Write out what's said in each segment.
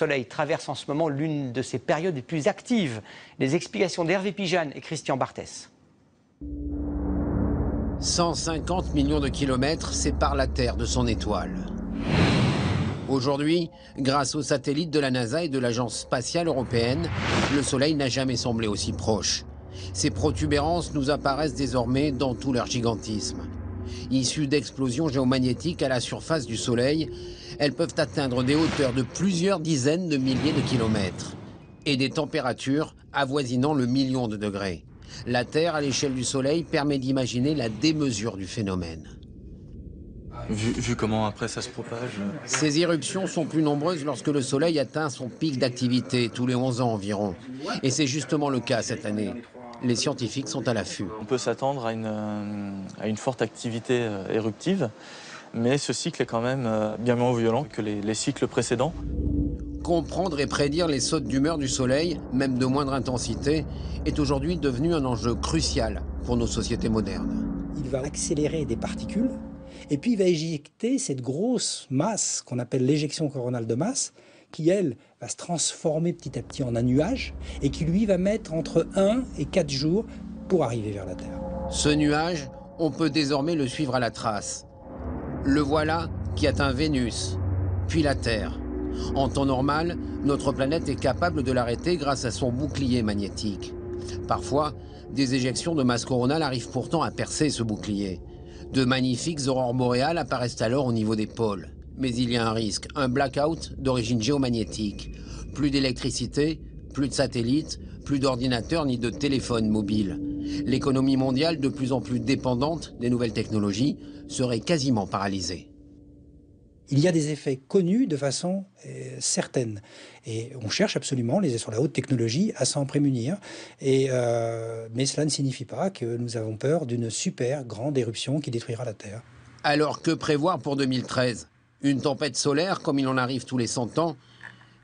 Soleil traverse en ce moment l'une de ses périodes les plus actives. Les explications d'Hervé Pijane et Christian Barthès. 150 millions de kilomètres séparent la Terre de son étoile. Aujourd'hui, grâce aux satellites de la NASA et de l'Agence spatiale européenne, le Soleil n'a jamais semblé aussi proche. Ces protubérances nous apparaissent désormais dans tout leur gigantisme. Issues d'explosions géomagnétiques à la surface du Soleil, elles peuvent atteindre des hauteurs de plusieurs dizaines de milliers de kilomètres et des températures avoisinant le million de degrés. La Terre, à l'échelle du Soleil, permet d'imaginer la démesure du phénomène. Vu comment après ça se propage. Ces éruptions sont plus nombreuses lorsque le Soleil atteint son pic d'activité, tous les 11 ans environ. Et c'est justement le cas cette année. Les scientifiques sont à l'affût. On peut s'attendre à une forte activité éruptive, mais ce cycle est quand même bien moins violent que les cycles précédents. Comprendre et prédire les sautes d'humeur du Soleil, même de moindre intensité, est aujourd'hui devenu un enjeu crucial pour nos sociétés modernes. Il va accélérer des particules, et puis il va éjecter cette grosse masse qu'on appelle l'éjection coronale de masse, qui, elle, va se transformer petit à petit en un nuage, et qui, lui, va mettre entre 1 et 4 jours pour arriver vers la Terre. Ce nuage, on peut désormais le suivre à la trace. Le voilà qui atteint Vénus, puis la Terre. En temps normal, notre planète est capable de l'arrêter grâce à son bouclier magnétique. Parfois, des éjections de masse coronale arrivent pourtant à percer ce bouclier. De magnifiques aurores boréales apparaissent alors au niveau des pôles. Mais il y a un risque, un blackout d'origine géomagnétique. Plus d'électricité, plus de satellites, plus d'ordinateurs ni de téléphones mobiles. L'économie mondiale, de plus en plus dépendante des nouvelles technologies, serait quasiment paralysée. Il y a des effets connus de façon certaine. Et on cherche absolument, sur la haute technologie, à s'en prémunir. Mais cela ne signifie pas que nous avons peur d'une super grande éruption qui détruira la Terre. Alors que prévoir pour 2013 ? Une tempête solaire comme il en arrive tous les 100 ans ?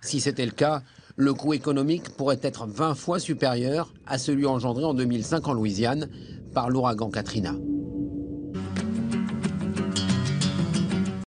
Si c'était le cas, le coût économique pourrait être 20 fois supérieur à celui engendré en 2005 en Louisiane par l'ouragan Katrina.